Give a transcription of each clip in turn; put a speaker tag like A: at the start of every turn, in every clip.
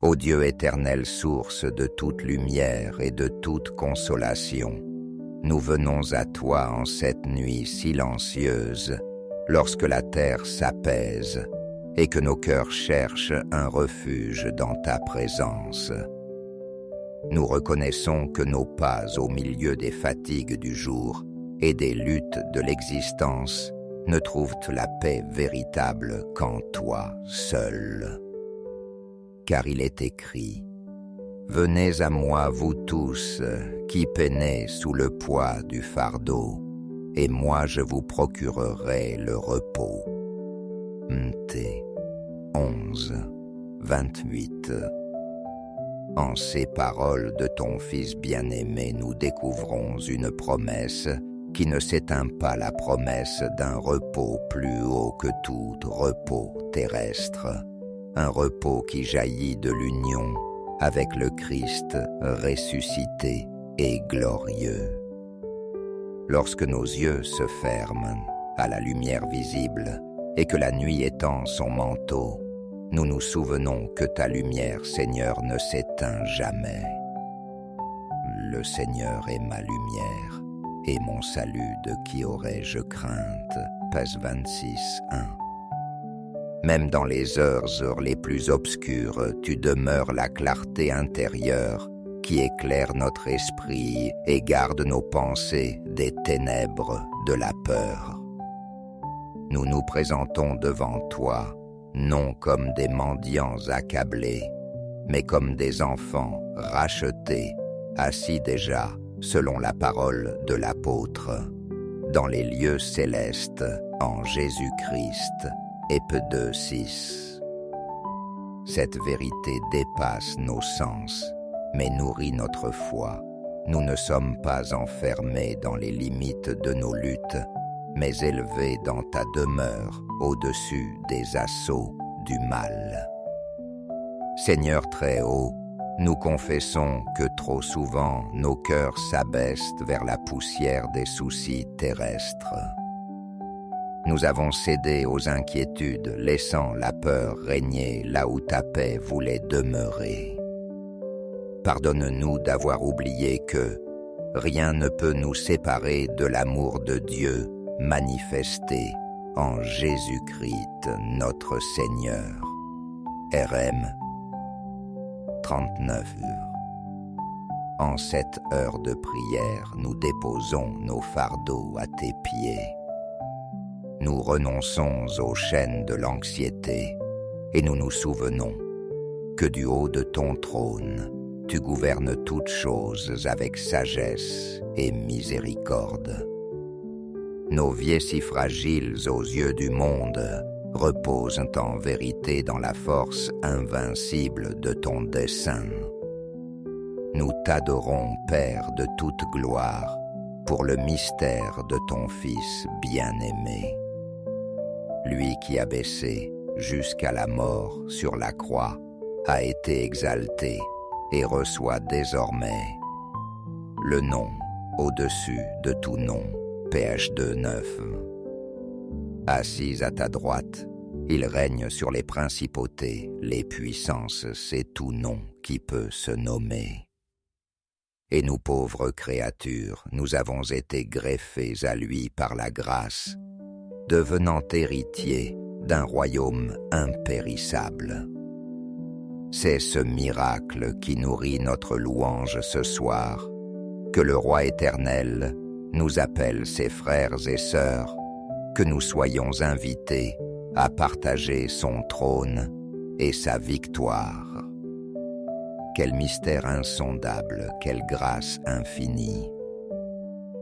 A: Ô Dieu éternel, source de toute lumière et de toute consolation, nous venons à toi en cette nuit silencieuse, lorsque la terre s'apaise et que nos cœurs cherchent un refuge dans ta présence. Nous reconnaissons que nos pas au milieu des fatigues du jour et des luttes de l'existence ne trouvent la paix véritable qu'en toi seul. Car il est écrit « Venez à moi, vous tous, qui peinez sous le poids du fardeau, et moi je vous procurerai le repos. » Mt 11, 28. En ces paroles de ton Fils bien-aimé, nous découvrons une promesse qui ne s'éteint pas, la promesse d'un repos plus haut que tout repos terrestre, un repos qui jaillit de l'union avec le Christ ressuscité et glorieux. Lorsque nos yeux se ferment à la lumière visible et que la nuit étend son manteau, nous nous souvenons que ta lumière, Seigneur, ne s'éteint jamais. Le Seigneur est ma lumière et mon salut, de qui aurais-je crainte? Psaume 26, 1. Même dans les heures les plus obscures, tu demeures la clarté intérieure qui éclaire notre esprit et garde nos pensées des ténèbres de la peur. Nous nous présentons devant toi, non comme des mendiants accablés, mais comme des enfants rachetés, assis déjà, selon la parole de l'apôtre, dans les lieux célestes, en Jésus-Christ. Ep 2, 6. Cette vérité dépasse nos sens, mais nourrit notre foi. Nous ne sommes pas enfermés dans les limites de nos luttes, mais élevés dans ta demeure, au-dessus des assauts du mal. Seigneur très haut, nous confessons que trop souvent nos cœurs s'abaissent vers la poussière des soucis terrestres. Nous avons cédé aux inquiétudes, laissant la peur régner là où ta paix voulait demeurer. Pardonne-nous d'avoir oublié que rien ne peut nous séparer de l'amour de Dieu manifesté en Jésus-Christ notre Seigneur. RM 39. En cette heure de prière, nous déposons nos fardeaux à tes pieds. Nous renonçons aux chaînes de l'anxiété et nous nous souvenons que du haut de ton trône, tu gouvernes toutes choses avec sagesse et miséricorde. Nos vies si fragiles aux yeux du monde reposent en vérité dans la force invincible de ton dessein. Nous t'adorons, Père de toute gloire, pour le mystère de ton Fils bien-aimé. Lui qui a baissé jusqu'à la mort sur la croix a été exalté et reçoit désormais le nom au-dessus de tout nom. Ph 2, 9. Assis à ta droite, il règne sur les principautés, les puissances, c'est tout nom qui peut se nommer. Et nous pauvres créatures, nous avons été greffés à lui par la grâce, devenant héritiers d'un royaume impérissable. C'est ce miracle qui nourrit notre louange ce soir, que le Roi éternel nous appelle ses frères et sœurs, que nous soyons invités à partager son trône et sa victoire. Quel mystère insondable, quelle grâce infinie.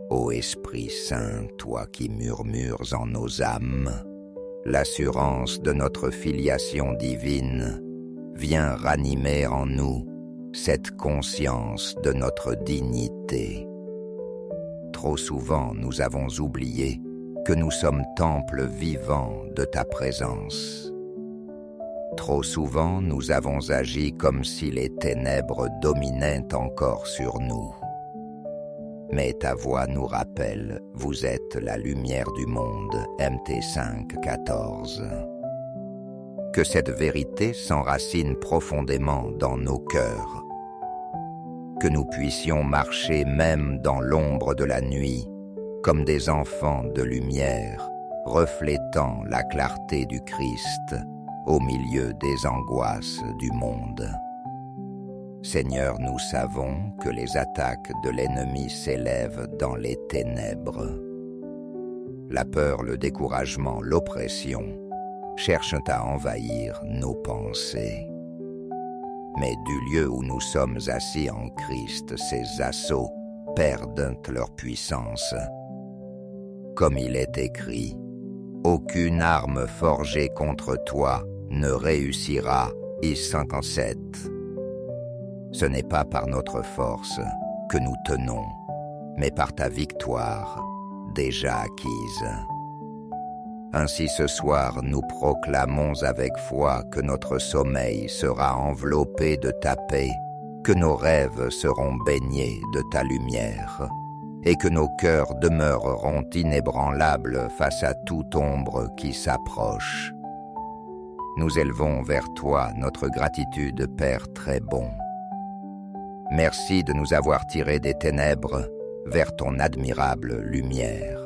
A: Ô Esprit Saint, toi qui murmures en nos âmes, l'assurance de notre filiation divine, viens ranimer en nous cette conscience de notre dignité. Trop souvent nous avons oublié que nous sommes temples vivants de ta présence. Trop souvent nous avons agi comme si les ténèbres dominaient encore sur nous. Mais ta voix nous rappelle, vous êtes la lumière du monde, Mt 5, 14. Que cette vérité s'enracine profondément dans nos cœurs. Que nous puissions marcher même dans l'ombre de la nuit, comme des enfants de lumière, reflétant la clarté du Christ au milieu des angoisses du monde. Seigneur, nous savons que les attaques de l'ennemi s'élèvent dans les ténèbres. La peur, le découragement, l'oppression cherchent à envahir nos pensées. Mais du lieu où nous sommes assis en Christ, ces assauts perdent leur puissance. Comme il est écrit, « Aucune arme forgée contre toi ne réussira » I 57. Ce n'est pas par notre force que nous tenons, mais par ta victoire déjà acquise. Ainsi ce soir, nous proclamons avec foi que notre sommeil sera enveloppé de ta paix, que nos rêves seront baignés de ta lumière, et que nos cœurs demeureront inébranlables face à toute ombre qui s'approche. Nous élevons vers toi notre gratitude, Père très bon. Merci de nous avoir tirés des ténèbres vers ton admirable lumière.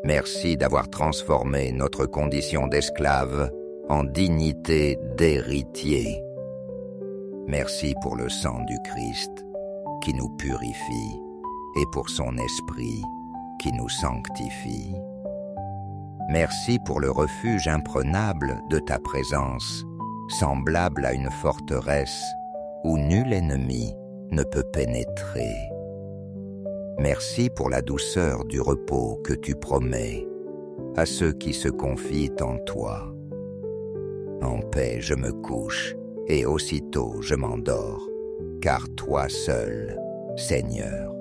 A: Merci d'avoir transformé notre condition d'esclave en dignité d'héritier. Merci pour le sang du Christ qui nous purifie et pour son esprit qui nous sanctifie. Merci pour le refuge imprenable de ta présence, semblable à une forteresse où nul ennemi ne peut pénétrer. Merci pour la douceur du repos que tu promets à ceux qui se confient en toi. En paix je me couche et aussitôt je m'endors, car toi seul, Seigneur,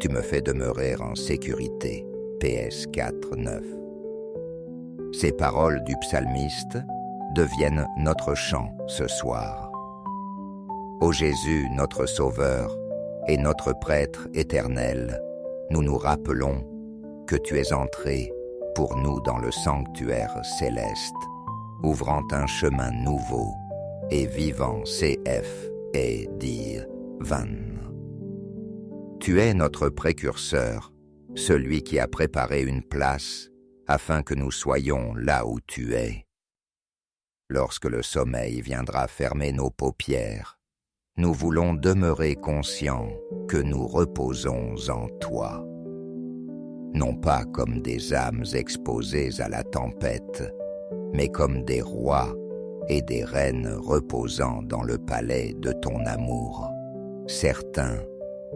A: tu me fais demeurer en sécurité. PS 4:9. Ces paroles du psalmiste deviennent notre chant ce soir. Ô Jésus, notre Sauveur et notre Prêtre éternel, nous nous rappelons que tu es entré pour nous dans le sanctuaire céleste, ouvrant un chemin nouveau et vivant CF et dire Van. Tu es notre précurseur, celui qui a préparé une place afin que nous soyons là où tu es. Lorsque le sommeil viendra fermer nos paupières, nous voulons demeurer conscients que nous reposons en toi. Non pas comme des âmes exposées à la tempête, mais comme des rois et des reines reposant dans le palais de ton amour, certains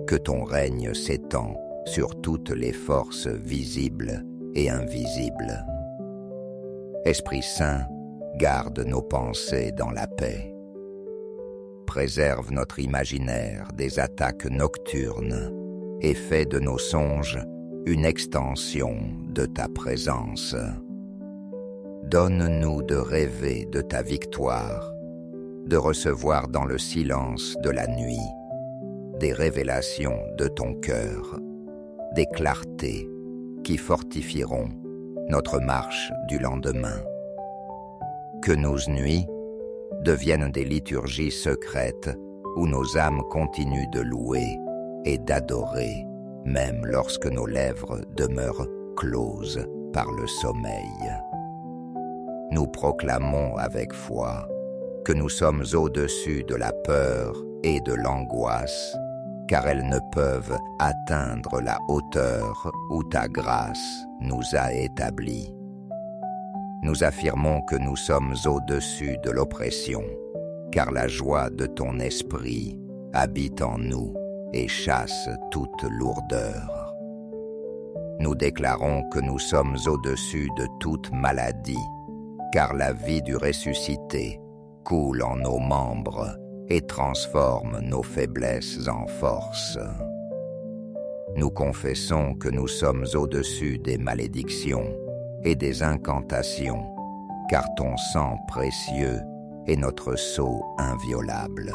A: que ton règne s'étend sur toutes les forces visibles et invisibles. Esprit Saint, garde nos pensées dans la paix. Préserve notre imaginaire des attaques nocturnes et fais de nos songes une extension de ta présence. Donne-nous de rêver de ta victoire, de recevoir dans le silence de la nuit des révélations de ton cœur, des clartés qui fortifieront notre marche du lendemain. Que nos nuits deviennent des liturgies secrètes où nos âmes continuent de louer et d'adorer, même lorsque nos lèvres demeurent closes par le sommeil. Nous proclamons avec foi que nous sommes au-dessus de la peur et de l'angoisse, car elles ne peuvent atteindre la hauteur où ta grâce nous a établis. Nous affirmons que nous sommes au-dessus de l'oppression, car la joie de ton esprit habite en nous et chasse toute lourdeur. Nous déclarons que nous sommes au-dessus de toute maladie, car la vie du ressuscité coule en nos membres et transforme nos faiblesses en force. Nous confessons que nous sommes au-dessus des malédictions et des incantations, car ton sang précieux est notre sceau inviolable.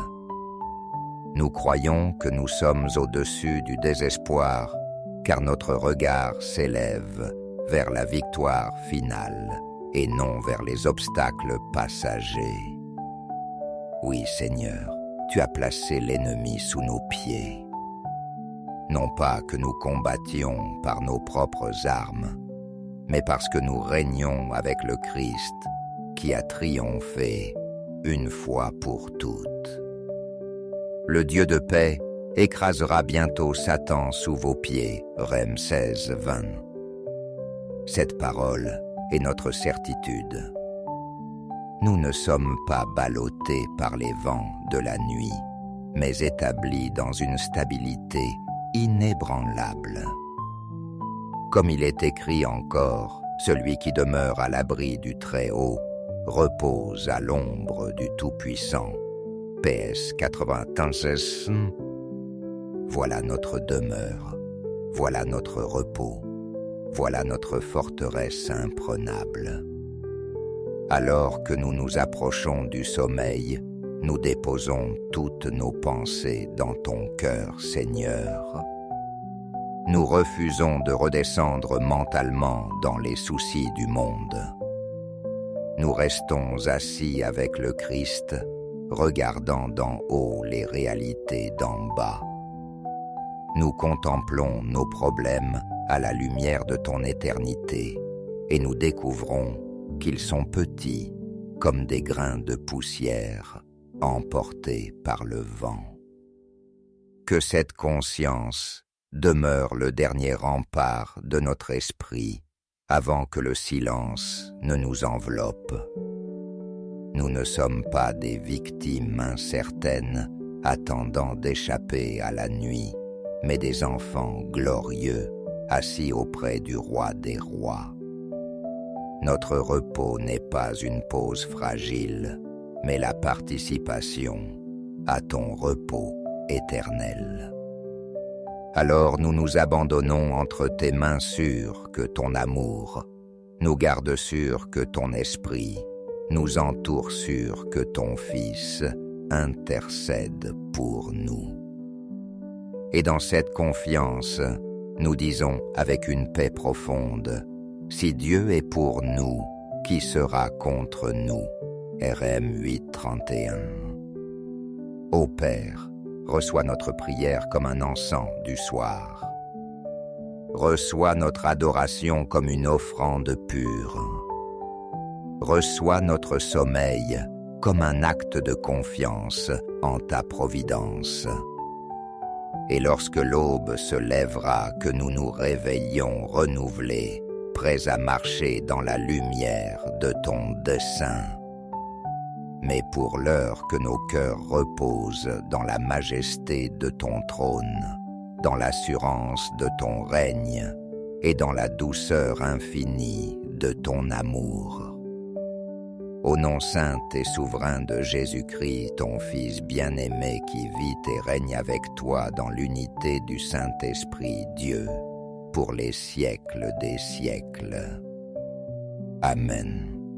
A: Nous croyons que nous sommes au-dessus du désespoir, car notre regard s'élève vers la victoire finale et non vers les obstacles passagers. Oui, Seigneur, tu as placé l'ennemi sous nos pieds. Non pas que nous combattions par nos propres armes, mais parce que nous régnons avec le Christ qui a triomphé une fois pour toutes. Le Dieu de paix écrasera bientôt Satan sous vos pieds. Rem 16, 20. Cette parole est notre certitude. Nous ne sommes pas ballottés par les vents de la nuit, mais établis dans une stabilité inébranlable. Comme il est écrit encore, celui qui demeure à l'abri du Très-Haut repose à l'ombre du Tout-Puissant. PS 91. Voilà notre demeure, voilà notre repos, voilà notre forteresse imprenable. Alors que nous nous approchons du sommeil, nous déposons toutes nos pensées dans ton cœur, Seigneur. Nous refusons de redescendre mentalement dans les soucis du monde. Nous restons assis avec le Christ, regardant d'en haut les réalités d'en bas. Nous contemplons nos problèmes à la lumière de ton éternité et nous découvrons qu'ils sont petits comme des grains de poussière emportés par le vent. Que cette conscience demeure le dernier rempart de notre esprit avant que le silence ne nous enveloppe. Nous ne sommes pas des victimes incertaines attendant d'échapper à la nuit, mais des enfants glorieux assis auprès du roi des rois. Notre repos n'est pas une pause fragile, mais la participation à ton repos éternel. Alors nous nous abandonnons entre tes mains sûres que ton amour nous garde sûrs que ton esprit nous entoure sûrs que ton Fils intercède pour nous. Et dans cette confiance, nous disons avec une paix profonde, si Dieu est pour nous, qui sera contre nous? RM 8:31. Ô Père, reçois notre prière comme un encens du soir. Reçois notre adoration comme une offrande pure. Reçois notre sommeil comme un acte de confiance en ta providence. Et lorsque l'aube se lèvera, que nous nous réveillions renouvelés, prêts à marcher dans la lumière de ton dessein. Mais pour l'heure que nos cœurs reposent dans la majesté de ton trône, dans l'assurance de ton règne et dans la douceur infinie de ton amour. Au nom saint et souverain de Jésus-Christ, ton Fils bien-aimé qui vit et règne avec toi dans l'unité du Saint-Esprit Dieu, pour les siècles des siècles. Amen.